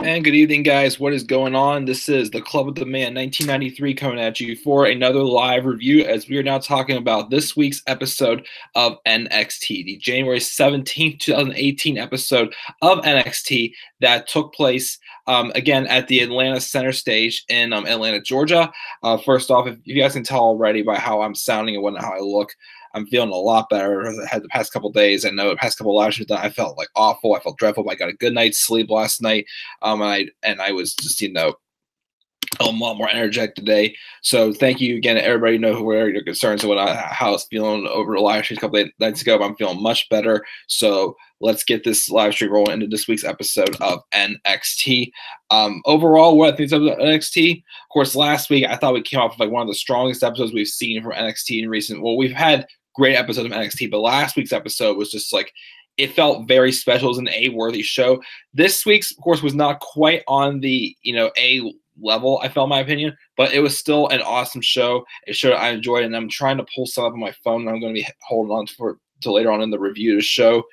And good evening, guys. What is going on? This is the Club of the Man 1993 coming at you for another live review as we are now talking about this week's episode of NXT, the January 17th, 2018 episode of NXT that took place again at the Atlanta Center Stage in Atlanta, Georgia. First off, if you guys can tell already by how I'm sounding and how I look, I'm feeling a lot better. I had the past couple days. I know the past couple of live shows I felt like awful. I felt dreadful. I got a good night's sleep last night. And I was just, a lot more energetic today. So thank you again to everybody. Know where your concerns and how I was feeling over the live stream a couple of nights ago. But I'm feeling much better. So let's get this live stream rolling into this week's episode of NXT. Overall, what I think of NXT, of course, last week I thought we came off with like one of the strongest episodes we've seen from NXT in recent. Well, we've had great episodes of NXT, but last week's episode was just like, it felt very special. It was an A-worthy show. This week's, of course, was not quite on the, A level, I felt, in my opinion, but it was still an awesome show. It showed I enjoyed it, and I'm trying to pull some up on my phone, and I'm going to be holding on to later on in the review to show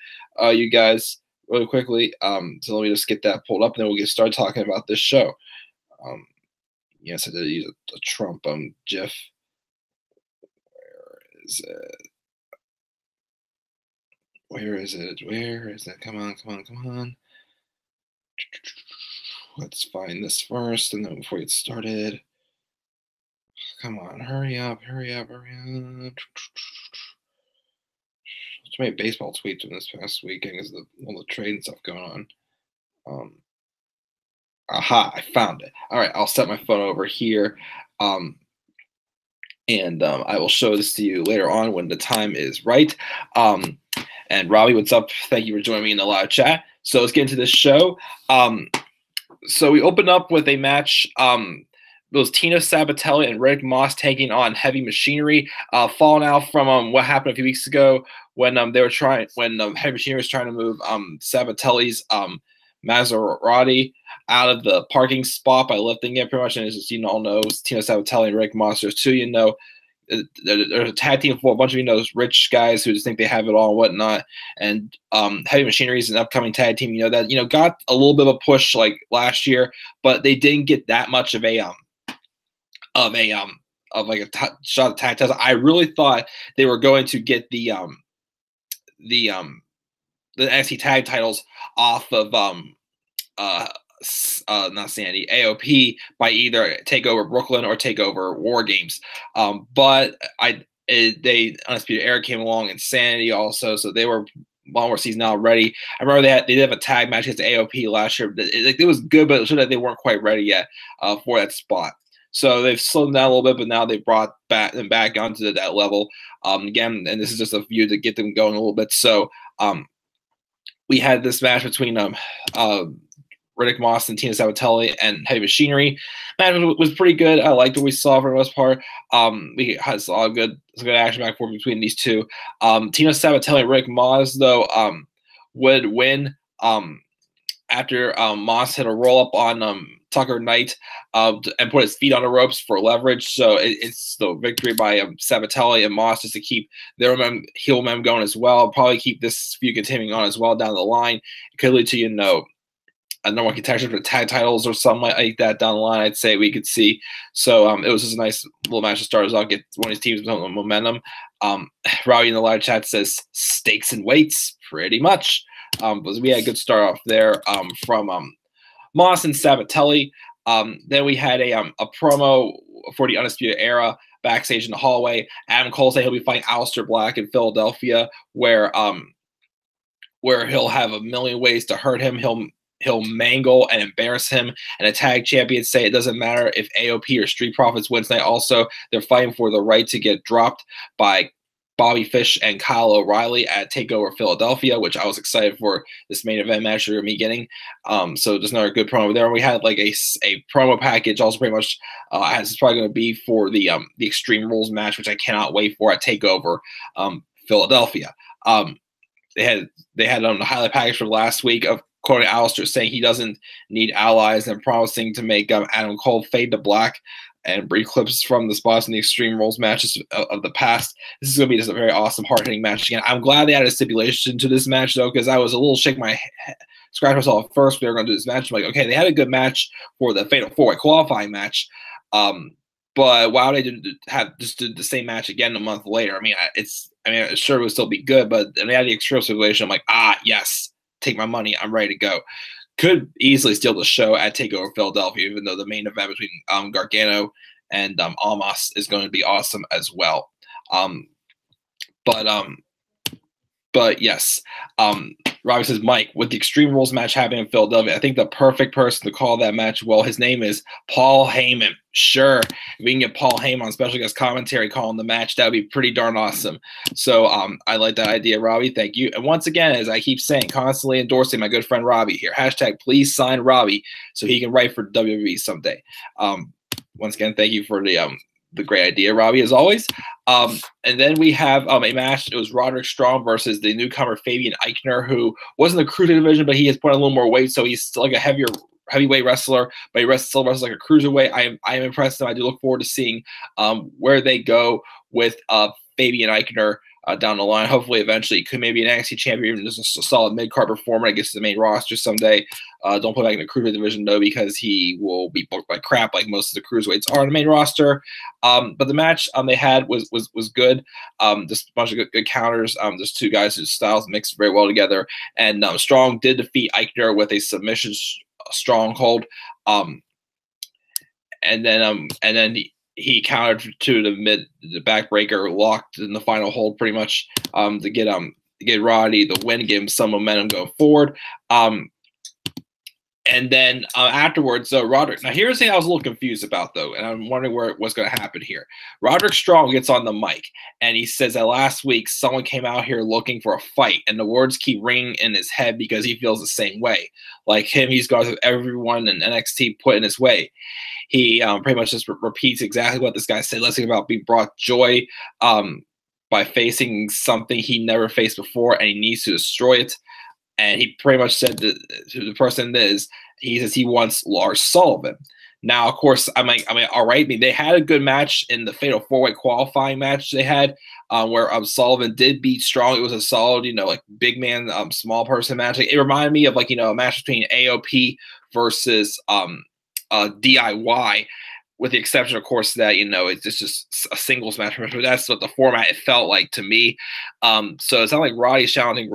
you guys really quickly. So let me just get that pulled up, and then we'll get started talking about this show. Yes, I did use a Trump GIF. Where is it? Where is it? Where is it? Come on. Let's find this first, and then before we get started, come on, hurry up. Too many baseball tweets from this past weekend because of all the trade and stuff going on. Aha, I found it. All right, I'll set my phone over here. And I will show this to you later on when the time is right. And Robbie, what's up? Thank you for joining me in the live chat. So let's get into this show. So we open up with a match. It was Tina Sabatelli and Roderick Moss taking on Heavy Machinery, falling out from what happened a few weeks ago when Heavy Machinery was trying to move Sabatelli's Maserati out of the parking spot by lifting it, pretty much. And as all know, Tina Sabatelli and Roderick Moss. There's two, there's a tag team for a bunch of those rich guys who just think they have it all and whatnot. And Heavy Machinery is an upcoming tag team, that got a little bit of a push like last year, but they didn't get that much of a shot at tag titles. I really thought they were going to get the NXT tag titles off of not Sandy, AOP by either Takeover Brooklyn or Takeover War Games. But Undisputed Era came along and Sanity also, so they were one more season already. I remember they did have a tag match against AOP last year. It was good, but it showed that they weren't quite ready yet for that spot. So they've slowed them down a little bit, but now they've brought them back onto that level again. And this is just a view to get them going a little bit. So we had this match between Roderick Moss and Tina Sabatelli and Heavy Machinery. Match was pretty good. I liked what we saw for the most part. We had some good action back and forth between these two. Tina Sabatelli and Roderick Moss, though, would win after Moss had a roll up on Tucker Knight and put his feet on the ropes for leverage. So it's the victory by Sabatelli and Moss just to keep their heel mem going as well. Probably keep this feud continuing on as well down the line. It could lead to, a number one contender for tag titles or something like that down the line, I'd say we could see. So it was just a nice little match to start us off, get one of these teams with momentum. Robbie in the live chat says stakes and weights, pretty much. But we had a good start off there from Moss and Sabatelli. Then we had a promo for the Undisputed Era backstage in the hallway. Adam Cole said he'll be fighting Aleister Black in Philadelphia, where he'll have a million ways to hurt him. He'll mangle and embarrass him, and a tag champion say it doesn't matter if AOP or Street Profits wins tonight. Also, they're fighting for the right to get dropped by Bobby Fish and Kyle O'Reilly at TakeOver Philadelphia, which I was excited for this main event match for me getting. So just another good promo there. And we had like a promo package also pretty much as it's probably going to be for the Extreme Rules match, which I cannot wait for at TakeOver Philadelphia. They had the highlight package from last week of quoting Aleister saying he doesn't need allies and promising to make Adam Cole fade to black and brief clips from the spots in the Extreme Rules matches of the past. This is going to be just a very awesome, hard-hitting match again. I'm glad they added a stipulation to this match, though, because I was a little scratch myself at first. We were going to do this match. I'm like, okay, they had a good match for the Fatal 4-Way qualifying match. But why would they just do the same match again a month later? I mean, sure it would still be good, but when they had the extreme situation, I'm like, yes, take my money. I'm ready to go. Could easily steal the show at Takeover Philadelphia, even though the main event between Gargano and Almas is going to be awesome as well. But yes, Robbie says, Mike, with the Extreme Rules match happening in Philadelphia, I think the perfect person to call that match, well, his name is Paul Heyman. Sure, if we can get Paul Heyman on special guest commentary calling the match, that would be pretty darn awesome. So I like that idea, Robbie. Thank you. And once again, as I keep saying, constantly endorsing my good friend Robbie here. Hashtag please sign Robbie so he can write for WWE someday. Once again, thank you for the great idea, Robbie, as always. And then we have a match. It was Roderick Strong versus the newcomer Fabian Eichner, who wasn't a cruiserweight division, but he has put on a little more weight, so he's still like a heavyweight wrestler, but he still wrestles like a cruiserweight. I am impressed, and I do look forward to seeing where they go with Fabian Eichner down the line. Hopefully, eventually, he could maybe an NXT champion, even just a solid mid-card performer, I guess, the main roster someday. Don't put back in the cruiserweight division, though, because he will be booked like crap, like most of the cruiserweights are on the main roster. But the match they had was good. Just a bunch of good counters. There's two guys whose styles mixed very well together. And Strong did defeat Eichner with a submission stronghold. And then he countered to the backbreaker, locked in the final hold pretty much to get Roddy the win, give him some momentum going forward. And then afterwards, Roderick. Now, here's the thing I was a little confused about, though, and I'm wondering what's going to happen here. Roderick Strong gets on the mic, and he says that last week someone came out here looking for a fight, and the words keep ringing in his head because he feels the same way. Like him, he's gone through everyone in NXT put in his way. He pretty much just repeats exactly what this guy said. Let's think about being brought joy by facing something he never faced before, and he needs to destroy it. And he pretty much said to the person he says he wants Lars Sullivan. Now, of course, I mean, all right. I mean, they had a good match in the Fatal 4-Way qualifying match they had where Sullivan did beat Strong. It was a solid, like big man, small person match. Like, it reminded me of a match between AOP versus DIY, with the exception, of course, that, it's just a singles match. But that's what the format it felt like to me. So it's not like Roddy's challenging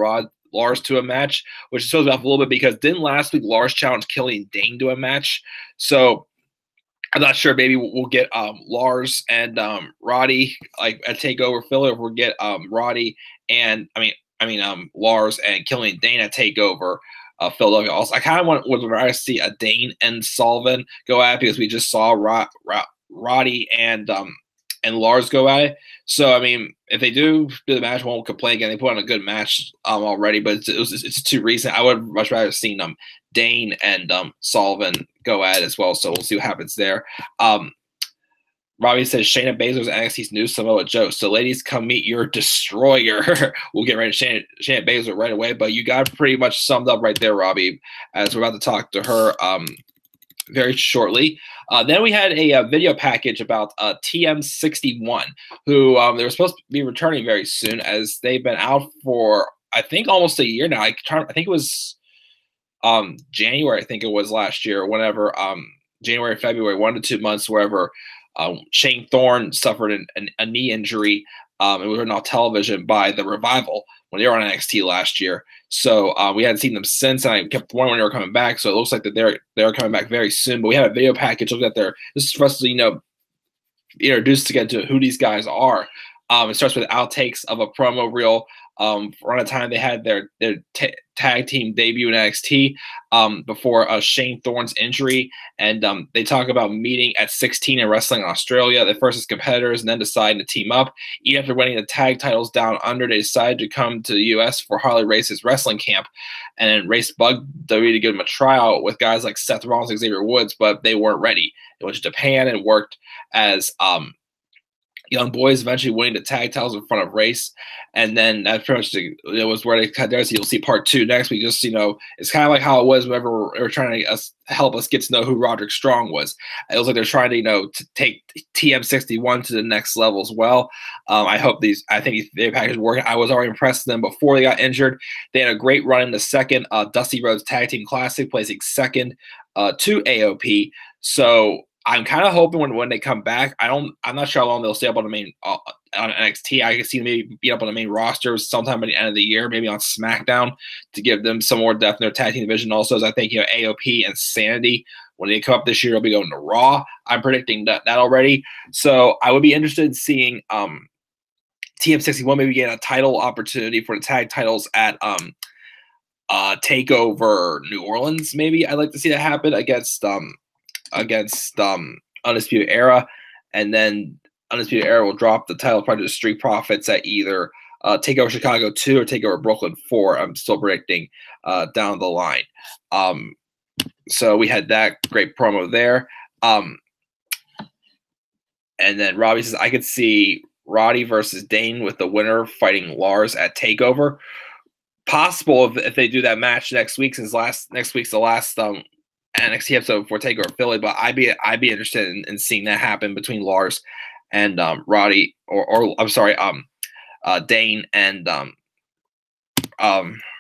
Lars to a match, which throws me off a little bit because didn't last week Lars challenge Killian Dane to a match? So I'm not sure. Maybe we'll get Lars and Roddy like at Takeover Philly, or we'll get Roddy and Lars and Killian Dane at Takeover Philadelphia. Also, I kind of would rather see a Dane and Sullivan go at it because we just saw Roddy and Lars go at it. So, I mean, if they do the match, I won't complain again. They put on a good match already, but it's too recent. I would much rather have seen Dane and Sullivan go at it as well. So we'll see what happens there. Robbie says Shayna Baszler is NXT's new Samoa Joe. So, ladies, come meet your destroyer. We'll get right to Shayna Baszler right away. But you got pretty much summed up right there, Robbie, as we're about to talk to her very shortly. Then we had a video package about TM61, who they were supposed to be returning very soon, as they've been out for, I think, almost a year now. I think it was January, I think it was last year, whenever January, February, 1 to 2 months, wherever Shane Thorne suffered a knee injury. It was on television by The Revival when they were on NXT last year. So we hadn't seen them since, and I kept wondering when they were coming back. So it looks like that they're coming back very soon. But we have a video package looking at this is for us to introduce again to who these guys are. It starts with outtakes of a promo reel. Around the time they had their tag team debut in NXT before Shane Thorne's injury. And they talk about meeting at 16 and wrestling in Australia. They first as competitors and then deciding to team up. Even after winning the tag titles down under, they decided to come to the U.S. for Harley Race's wrestling camp. And then Race bugged WWE to give them a tryout with guys like Seth Rollins and Xavier Woods, but they weren't ready. They went to Japan and worked as Young Boys eventually winning the tag titles in front of Race, and then that's pretty much it was where they cut there. So you'll see part 2 next week. Just it's kind of like how it was whenever we were trying to help us get to know who Roderick Strong was. It was like they're trying to to take TM61 to the next level as well. I think their package working. I was already impressed with them before they got injured. They had a great run in the second Dusty Rhodes Tag Team Classic, placing second to AOP. So I'm kind of hoping when they come back, I'm not sure how long they'll stay up on the main on NXT. I can see them maybe be up on the main roster sometime by the end of the year, maybe on SmackDown, to give them some more depth in their tag team division. Also, as I think AOP and Sanity, when they come up this year, will be going to Raw. I'm predicting that already. So I would be interested in seeing TM61 maybe get a title opportunity for the tag titles at Takeover New Orleans. Maybe I'd like to see that happen against Undisputed Era, and then Undisputed Era will drop the title probably to the Street Profits at either Takeover Chicago 2 or Takeover Brooklyn 4. I'm still predicting down the line. So we had that great promo there. And then Robbie says, I could see Roddy versus Dane with the winner fighting Lars at Takeover. Possible if they do that match next week, since next week's the last NXT episode for Takeover Philly, but I'd be interested in seeing that happen between Lars and Roddy, or I'm sorry, Dane and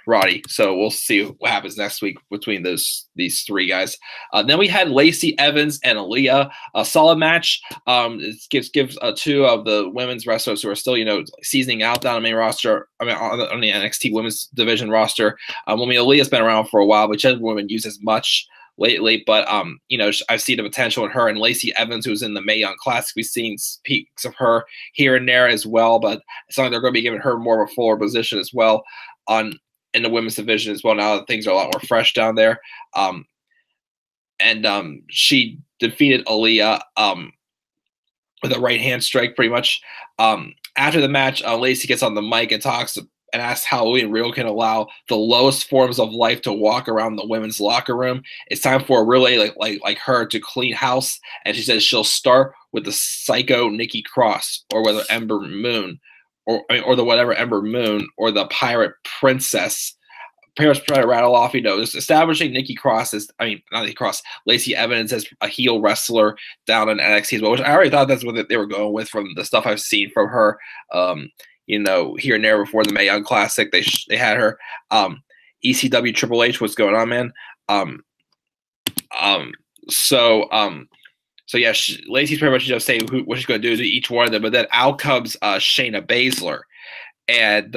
Roddy. So we'll see what happens next week between these three guys. Then we had Lacey Evans and Aaliyah, a solid match. It gives two of the women's wrestlers who are still seasoning out down the main roster. I mean on the NXT women's division roster. Aaliyah's been around for a while, but she hasn't been used as much lately, but I see the potential in her. And Lacey Evans, who's in the Mae Young Classic, we've seen peaks of her here and there as well, but it's like they're going to be giving her more of a fuller position as well in the women's division as well. Now that things are a lot more fresh down there. She defeated Aaliyah with a right hand strike pretty much. After the match, Lacey gets on the mic and talks and asks how we and Real can allow the lowest forms of life to walk around the women's locker room. It's time for a relay like her to clean house. And she says she'll start with the psycho Nikki Cross, or whether Ember Moon, or the whatever Ember Moon, or the pirate princess. Pretty much try to rattle off, just establishing Nikki Cross not Nikki Cross, Lacey Evans as a heel wrestler down in NXT as well, which I already thought that's what they were going with from the stuff I've seen from her. Here and there before the Mae Young Classic, they had her. ECW Triple H, what's going on, man? So yeah, Lacey's pretty much saying what she's going to do to each one of them, but then out comes Shayna Baszler, and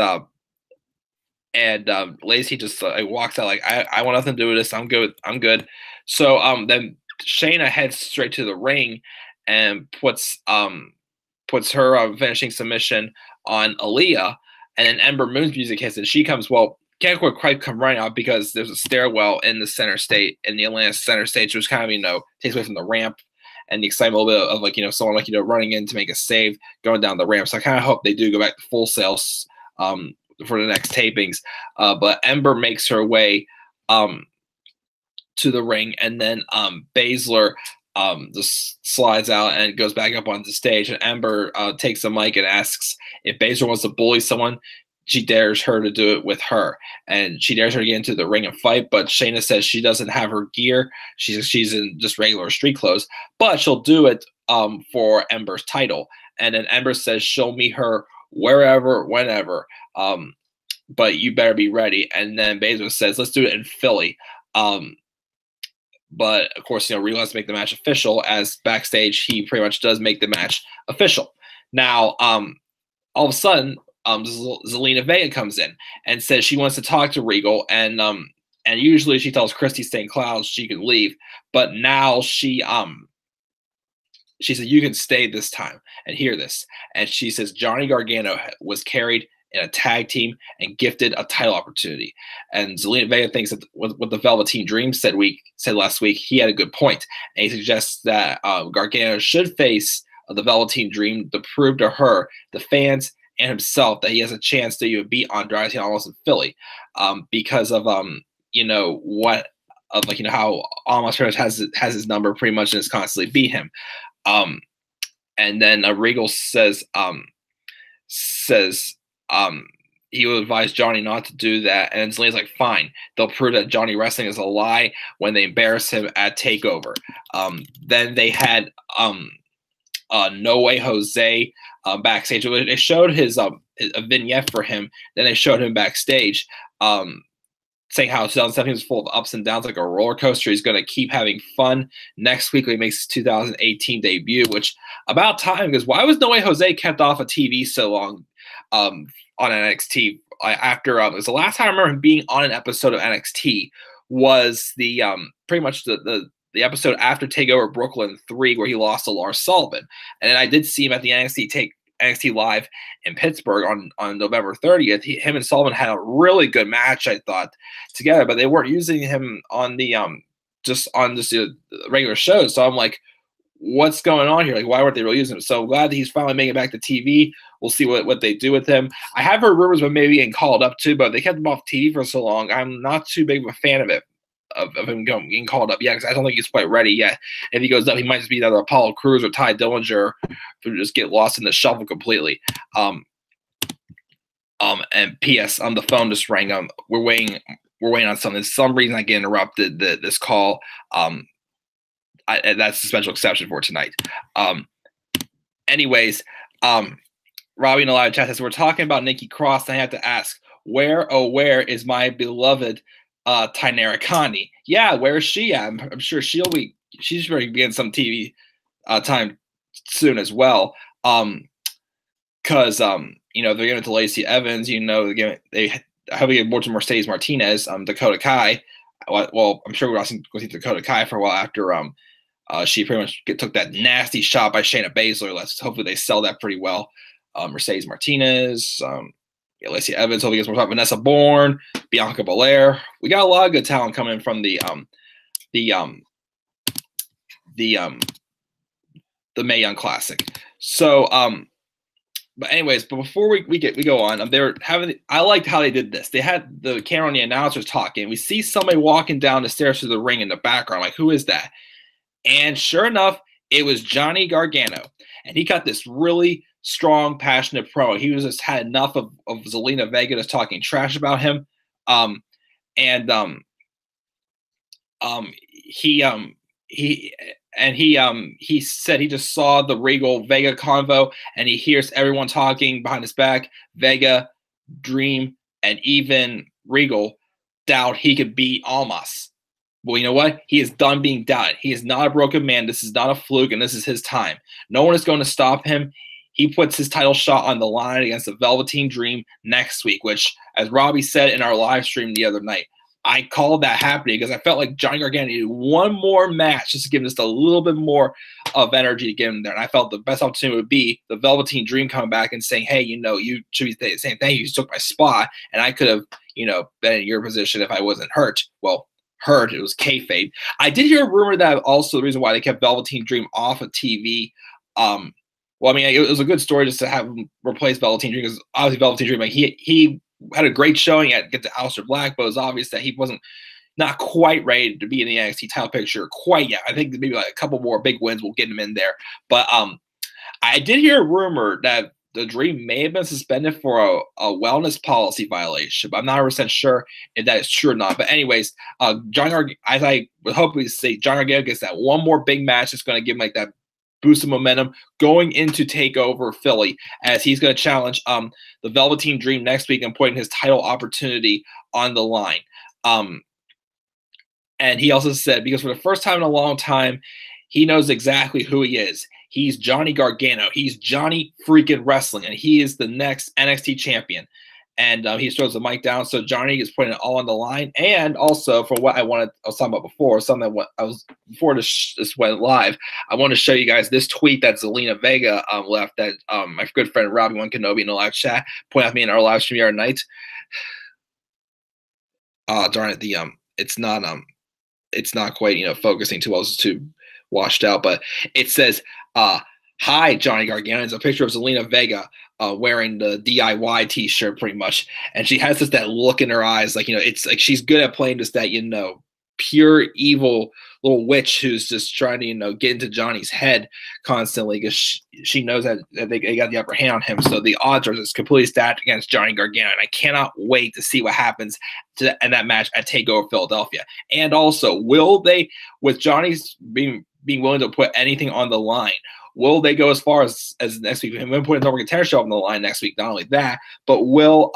Lacey just walks out like, I want nothing to do with this. I'm good. So then Shayna heads straight to the ring and puts her finishing submission on Aaliyah, and then Ember Moon's music hits, and she comes. Well, can't quite come right out because there's a stairwell in the Atlanta center stage, which kind of takes away from the ramp and the excitement a little bit of someone running in to make a save going down the ramp. So I kind of hope they do go back to Full Sail for the next tapings. But Ember makes her way to the ring, and then Baszler just slides out and goes back up onto the stage, and Ember takes the mic and asks if Baszler wants to bully someone. She dares her to do it with her, and she dares her to get into the ring and fight, but Shayna says she doesn't have her gear. She's in just regular street clothes, but she'll do it for Ember's title. And then Ember says she'll meet her wherever, whenever, but you better be ready. And then Baszler says, let's do it in Philly. But of course, Real has to make the match official, as backstage he pretty much does make the match official. Now, all of a sudden, Zelina Vega comes in and says she wants to talk to Regal, and usually she tells Christy St. Cloud she can leave, but now she said you can stay this time and hear this. And she says Johnny Gargano was carried in a tag team and gifted a title opportunity. And Zelina Vega thinks that what the Velveteen Dream said last week, he had a good point. And he suggests that Gargano should face the Velveteen Dream to prove to her, the fans, and himself that he has a chance to even beat Andrade Almas in Philly, because of how Almas has his number pretty much and is constantly beat him. And then Regal says he will advise Johnny not to do that. And Zelina's like, fine. They'll prove that Johnny Wrestling is a lie when they embarrass him at TakeOver. Then they had No Way Jose backstage. They showed his a vignette for him. Then they showed him backstage, saying how 2017 was full of ups and downs like a roller coaster. He's going to keep having fun. Next week, he makes his 2018 debut, which about time, because why was No Way Jose kept off of TV so long on NXT? After it was the last time I remember him being on an episode of NXT was the pretty much the episode after Takeover Brooklyn 3, where he lost to Lars Sullivan. And then I did see him at the NXT Live in Pittsburgh on November 30th. Him and Sullivan had a really good match, I thought, together, but they weren't using him on the just the regular shows. So I'm like, what's going on here? Like, why weren't they really using him? So I'm glad that he's finally making it back to TV. We'll see what they do with him. I have heard rumors of maybe getting called up too, but they kept him off TV for so long. I'm not too big of a fan of it. Of him getting called up yet, because I don't think he's quite ready yet. If he goes up, he might just be either Apollo Crews or Ty Dillinger, who just get lost in the shuffle completely. And P.S. on the phone just rang. We're waiting on something. For some reason I get interrupted this call. That's the special exception for tonight. Anyways, Robbie in the live chat says we're talking about Nikki Cross, and I have to ask, where is my beloved Tainara Connie? Yeah, where is she at? I'm sure she's ready to be in some TV time soon as well. Because they're giving it to Lacey Evans. I hope we get more to Mercedes Martinez, Dakota Kai. Well, I'm sure we're also going to see Dakota Kai for a while after she pretty much took that nasty shot by Shayna Baszler. Hopefully they sell that pretty well. Mercedes Martinez, Lacey Evans, hopefully gets more time. Vanessa Bourne, Bianca Belair. We got a lot of good talent coming from the Mae Young Classic. So, but anyways, before we go on, I liked how they did this. They had the camera on the announcers talking. We see somebody walking down the stairs to the ring in the background. Like, who is that? And sure enough, it was Johnny Gargano, and he got this really strong, passionate promo. He was just had enough of Zelina Vega just talking trash about him. He said he just saw the Regal Vega convo, and he hears everyone talking behind his back. Vega, Dream, and even Regal doubt he could beat Almas. Well, you know what? He is done being doubted. He is not a broken man. This is not a fluke, and this is his time. No one is going to stop him. He puts his title shot on the line against the Velveteen Dream next week, which, as Robbie said in our live stream the other night, I called that happening because I felt like Johnny Gargano needed one more match just to give him just a little bit more of energy to get him there. And I felt the best opportunity would be the Velveteen Dream coming back and saying, hey, you should be saying thank you. You took my spot, and I could have, been in your position if I wasn't hurt. Well, hurt. It was kayfabe. I did hear a rumor that also the reason why they kept Velveteen Dream off of TV. It was a good story just to have him replace Velveteen Dream, because obviously Velveteen Dream, he had a great showing at Get to Aleister Black, but it was obvious that he wasn't not quite ready to be in the NXT title picture quite yet. I think maybe like a couple more big wins will get him in there. But I did hear a rumor that the Dream may have been suspended for a wellness policy violation, but I'm not 100% sure if that is true or not. But anyways, as I would hope we say, John Gargano gets that one more big match that's going to give him like that boost of momentum going into TakeOver Philly, as he's going to challenge the Velveteen Dream next week and putting his title opportunity on the line. And he also said, because for the first time in a long time, he knows exactly who he is. He's Johnny Gargano. He's Johnny freaking Wrestling, and he is the next NXT champion. And he throws the mic down, so Johnny is putting it all on the line. And also, for what I was talking about before, before this went live, I want to show you guys this tweet that Zelina Vega left that my good friend Robbie One Kenobi in the live chat pointed out to me in our live stream the other night. Darn it, it's not quite focusing too well. It's too washed out, but it says, "Hi, Johnny Gargano." It's a picture of Zelina Vega wearing the DIY T-shirt, pretty much, and she has just that look in her eyes, like it's like she's good at playing just that pure evil little witch who's just trying to, get into Johnny's head constantly because she knows that they got the upper hand on him. So the odds are just completely stacked against Johnny Gargano. And I cannot wait to see what happens in that match at TakeOver Philadelphia. And also, will they, with Johnny's being willing to put anything on the line, will they go as far as next week? And we'll put a number contender show on the line next week. Not only that, but will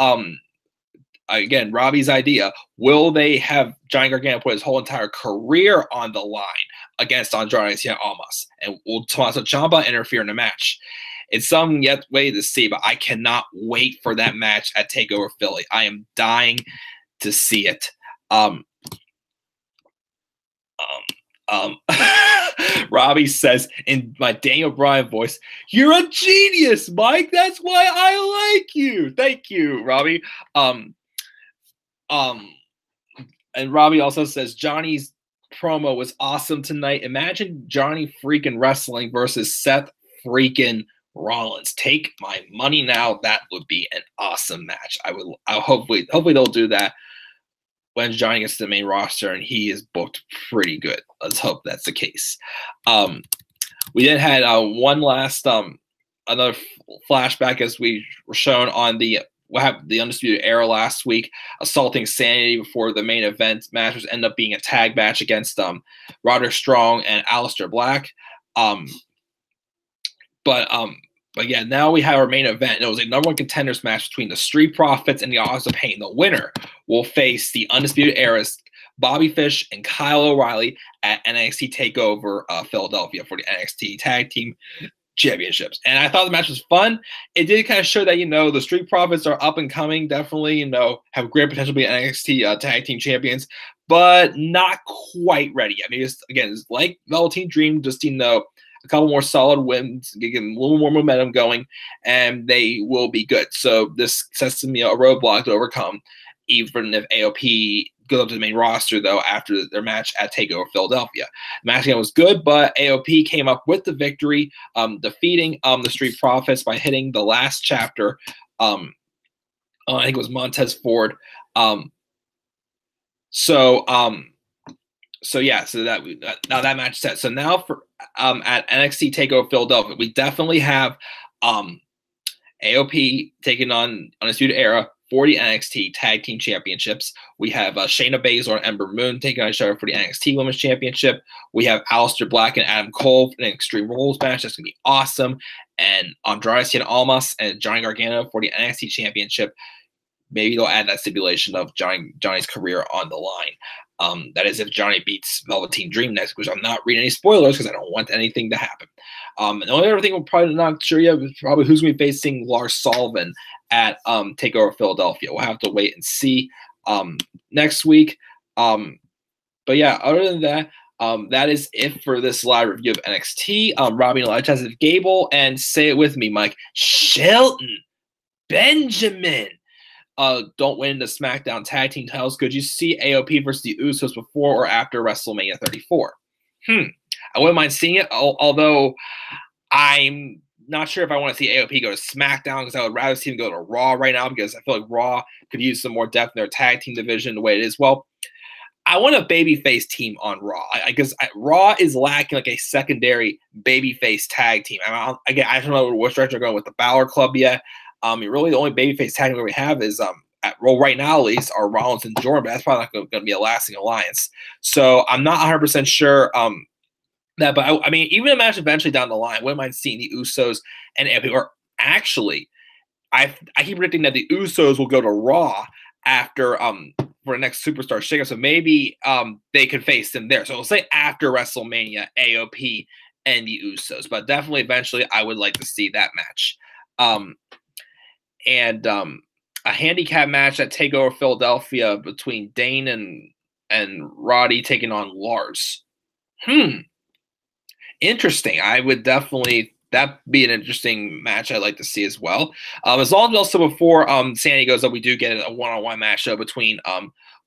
again, Robbie's idea, will they have Johnny Gargano put his whole entire career on the line against Andrade Cien Almas? And will Tommaso Ciampa interfere in the match? It's some yet way to see, but I cannot wait for that match at TakeOver Philly. I am dying to see it. Robbie says in my Daniel Bryan voice, "You're a genius, Mike. That's why I like you." Thank you, Robbie. And Robbie also says Johnny's promo was awesome tonight. Imagine Johnny freaking wrestling versus Seth freaking Rollins. Take my money now. That would be an awesome match. Hopefully they'll do that when Johnny gets to the main roster and he is booked pretty good. Let's hope that's the case. We then had one last another flashback as we were shown on the Undisputed Era last week, assaulting Sanity before the main event match, which ended up being a tag match against Roderick Strong and Aleister Black. But yeah, now we have our main event. It was a number one contenders match between the Street Profits and the Authors of Pain. The winner will face the Undisputed Era's Bobby Fish and Kyle O'Reilly at NXT TakeOver Philadelphia for the NXT Tag Team Championships. And I thought the match was fun. It did kind of show that, the Street Profits are up and coming, definitely, have great potential to be NXT Tag Team Champions, but not quite ready. I mean, it's like Velveteen Dream, just, a couple more solid wins, get a little more momentum going, and they will be good. So this sets me a roadblock to overcome, even if AOP goes up to the main roster, though, after their match at TakeOver Philadelphia. The match again was good, but AOP came up with the victory, defeating the Street Profits by hitting the last chapter. I think it was Montez Ford. So now that match set. So now for at NXT TakeOver Philadelphia, we definitely have AOP taking on Undisputed Era for the NXT Tag Team Championships. We have Shayna Baszler and Ember Moon taking on each other for the NXT Women's Championship. We have Aleister Black and Adam Cole in an Extreme Rules match. That's going to be awesome. And Andrade Cien Almas and Johnny Gargano for the NXT Championship. Maybe they'll add that stipulation of Johnny's career on the line. That is if Johnny beats Velveteen Dream next, which I'm not reading any spoilers because I don't want anything to happen. The only other thing we're probably not sure yet is probably who's going to be facing Lars Sullivan at TakeOver Philadelphia. We'll have to wait and see next week. But yeah, other than that, that is it for this live review of NXT. Robbie Elijah Gable, and say it with me, Mike. Shelton Benjamin don't win the SmackDown Tag Team titles. Could you see AOP versus the Usos before or after WrestleMania 34? I wouldn't mind seeing it, although I'm not sure if I want to see AOP go to SmackDown, because I would rather see them go to Raw right now, because I feel like Raw could use some more depth in their tag team division the way it is. Well, I want a babyface team on Raw, because Raw is lacking like a secondary babyface tag team. I don't know which direction they're going with the Balor Club yet. Really, the only babyface tag team we have is right now at least are Rollins and Jordan, but that's probably not going to be a lasting alliance. So I'm not 100% sure that, but I mean, even a match eventually down the line, I wouldn't mind seeing the Usos and AOP. Or actually, I keep predicting that the Usos will go to Raw after for the next Superstar Shakeup. So maybe they could face them there. So we'll say after WrestleMania, AOP and the Usos, but definitely eventually I would like to see that match. And a handicap match at TakeOver Philadelphia between Dane and Roddy taking on Lars. Interesting. I would definitely, that'd be an interesting match I'd like to see as well. As long as also before Sandy goes up, we do get a one-on-one match between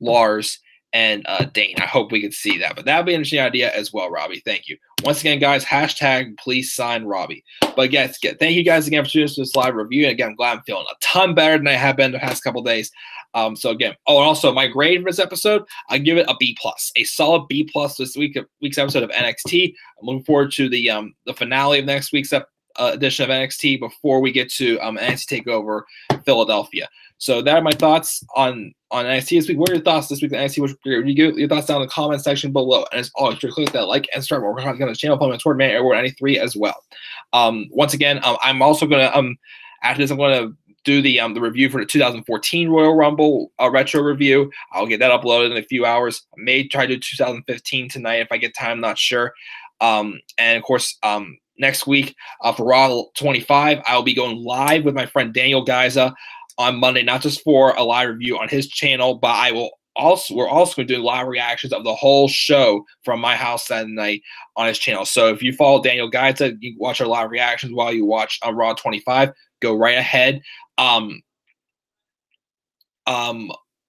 Lars and Dane. I hope we can see that. But that would be an interesting idea as well, Robbie. Thank you. Once again, guys, hashtag please sign Robbie. But yes, thank you guys again for tuning into this live review. And again, I'm glad I'm feeling a ton better than I have been the past couple days. So again, and also my grade for this episode, I give it a B+, a solid B+ this week's episode of NXT. I'm looking forward to the finale of next week's edition of NXT before we get to NXT Takeover Philadelphia. So that are my thoughts on NXT this week. What are your thoughts this week on NXT? Your thoughts down in the comment section below. And as always, click that like and subscribe. We're going to the channel, follow me on Twitter, man, everywhere, 93 as well. Once again, I'm also going to after this, I'm going to do the review for the 2014 Royal Rumble retro review. I'll get that uploaded in a few hours. I may try to do 2015 tonight if I get time. Not sure. And of course, next week for Raw 25, I'll be going live with my friend Daniel Gaiza on Monday, not just for a live review on his channel, but we're also going to do live reactions of the whole show from my house that night on his channel. So if you follow Daniel Gaiza, you can watch our live reactions while you watch Raw 25. Go right ahead.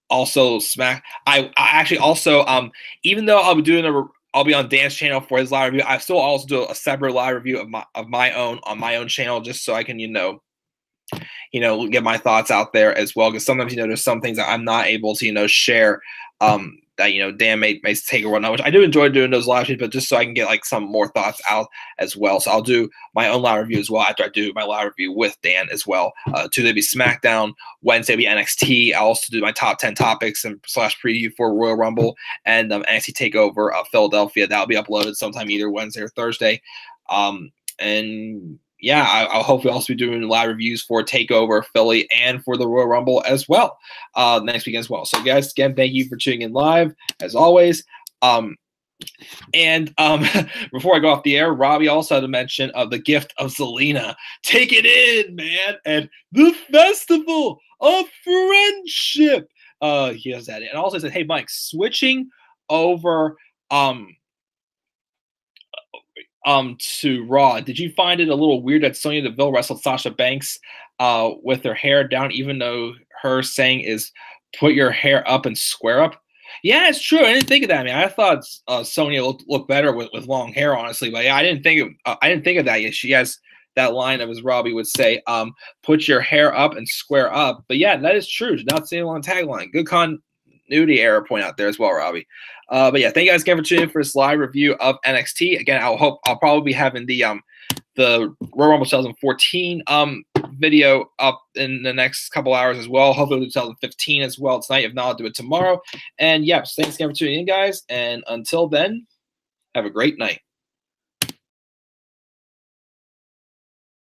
Also Smack. I actually also even though I'll be on Dan's channel for his live review, I still also do a separate live review of my own on my own channel, just so I can get my thoughts out there as well. Because sometimes there's some things that I'm not able to share that Dan may take or whatnot, which I do enjoy doing those live streams, but just so I can get some more thoughts out as well. So I'll do my own live review as well after I do my live review with Dan as well. Tuesday will be SmackDown, Wednesday will be NXT. I'll also do my top 10 topics and / preview for Royal Rumble and NXT Takeover Philadelphia. That'll be uploaded sometime either Wednesday or Thursday. And yeah, I'll hopefully also be doing live reviews for Takeover Philly and for the Royal Rumble as well next week as well. So guys, again, thank you for tuning in live as always. And before I go off the air, Robbie also had to mention the gift of Zelina. Take it in, man, and the Festival of Friendship. He has that. And also said, hey, Mike, switching over to Raw, did you find it a little weird that Sonya Deville wrestled Sasha Banks with her hair down, even though her saying is put your hair up and square up? Yeah, it's true. I didn't think of that. I mean, I thought Sonya looked better with long hair, honestly. But yeah, I didn't think of that yet. She has that line of, as Robbie would say, put your hair up and square up. But yeah, that is true. Not saying on tagline. Good continuity error point out there as well, Robbie. But yeah, thank you guys again for tuning in for this live review of NXT. Again, I'll probably be having the Royal Rumble 2014 video up in the next couple hours as well. Hopefully we'll do 2015 as well tonight. If not, I'll do it tomorrow. And yeah, thanks again for tuning in, guys. And until then, have a great night.